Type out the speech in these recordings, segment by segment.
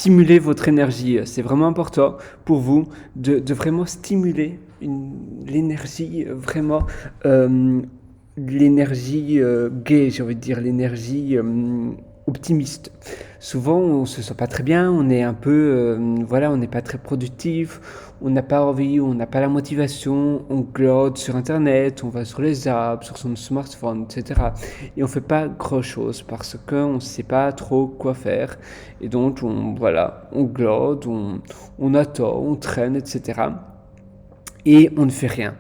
stimuler votre énergie. C'est vraiment important pour vous de vraiment stimuler l'énergie, vraiment l'énergie gaie, j'ai envie de dire, l'énergie optimiste. Souvent, on se sent pas très bien, on est un peu, voilà, on n'est pas très productif, on n'a pas envie, on n'a pas la motivation, on glotte sur Internet, on va sur les apps, sur son smartphone, etc. Et on fait pas grand-chose parce qu'on ne sait pas trop quoi faire. Et donc, voilà, on glotte, on attend, on traîne, etc. Et on ne fait rien.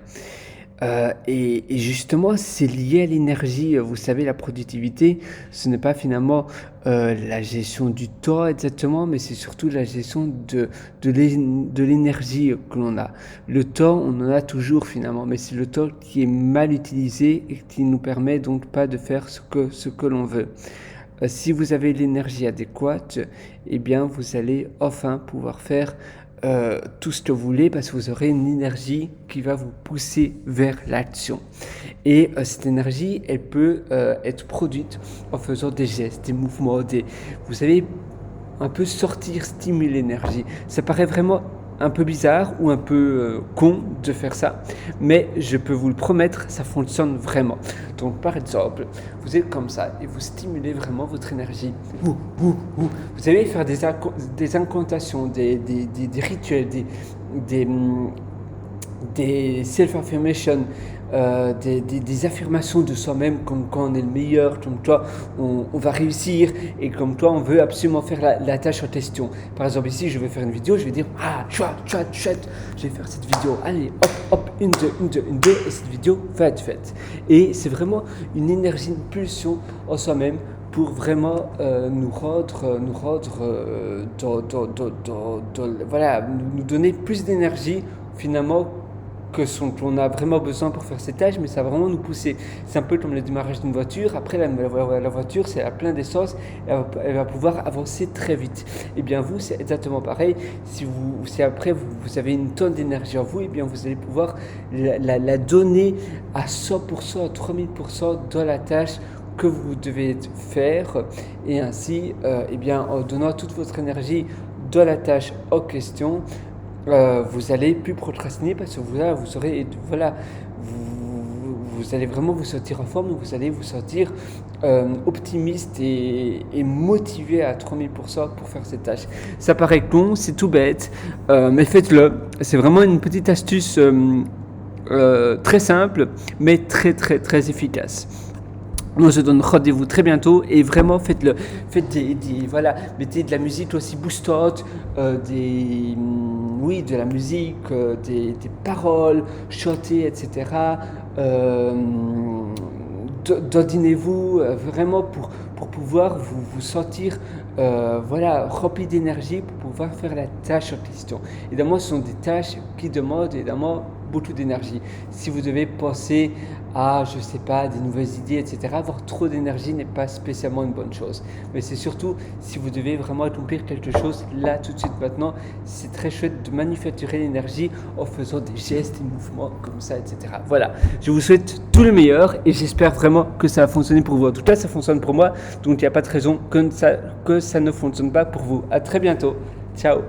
Et justement, c'est lié à l'énergie. Vous savez, la productivité, ce n'est pas finalement la gestion du temps exactement, mais c'est surtout la gestion de l'énergie que l'on a. Le temps, on en a toujours finalement, mais c'est le temps qui est mal utilisé et qui ne nous permet donc pas de faire ce que l'on veut. Si vous avez l'énergie adéquate, eh bien, vous allez enfin pouvoir faire tout ce que vous voulez parce que vous aurez une énergie qui va vous pousser vers l'action. Et cette énergie, elle peut être produite en faisant des gestes, des mouvements, vous savez, un peu sortir, stimuler l'énergie. Ça paraît vraiment un peu bizarre ou un peu con de faire ça, mais je peux vous le promettre, ça fonctionne vraiment. Donc par exemple, vous êtes comme ça et vous stimulez vraiment votre énergie. Vous allez faire des incantations, des rituels, des self-affirmations, des affirmations de soi-même comme quoi on est le meilleur, comme toi on va réussir et comme toi on veut absolument faire la tâche en question. Par exemple ici je vais faire une vidéo, je vais dire chouette, je vais faire cette vidéo, allez hop, une, deux et cette vidéo va être faite. Et c'est vraiment une énergie, une pulsion en soi-même pour vraiment nous voilà, nous donner plus d'énergie finalement qu'on a vraiment besoin pour faire ces tâches, mais ça va vraiment nous pousser. C'est un peu comme le démarrage d'une voiture. Après, la voiture, c'est à plein d'essence, elle va pouvoir avancer très vite. Et bien vous, c'est exactement pareil. Si après vous avez une tonne d'énergie en vous, et bien vous allez pouvoir la donner à 100%, à 3000% dans la tâche que vous devez faire. Et ainsi, et bien, en donnant toute votre énergie dans la tâche en question, vous allez plus procrastiner parce que vous allez vraiment vous sentir en forme, vous allez vous sentir optimiste et motivé à 3000% pour faire cette tâche. Ça paraît con, c'est tout bête, mais faites-le. C'est vraiment une petite astuce très simple, mais très très très efficace. Moi, je donne rendez-vous très bientôt et vraiment faites-le. Faites voilà, mettez de la musique aussi boostante, de la musique, des paroles, chantez, etc. Donnez-vous vraiment pour pouvoir vous sentir rempli d'énergie pour pouvoir faire la tâche en question. Évidemment, ce sont des tâches qui demandent évidemment beaucoup d'énergie. Si vous devez penser à, je sais pas, des nouvelles idées, etc., avoir trop d'énergie n'est pas spécialement une bonne chose. Mais c'est surtout, si vous devez vraiment accomplir quelque chose, là, tout de suite, maintenant, c'est très chouette de manufacturer l'énergie en faisant des gestes, des mouvements comme ça, etc. Voilà, je vous souhaite tout le meilleur et j'espère vraiment que ça va fonctionner pour vous. En tout cas, ça fonctionne pour moi, donc il n'y a pas de raison que ça ne fonctionne pas pour vous. À très bientôt. Ciao.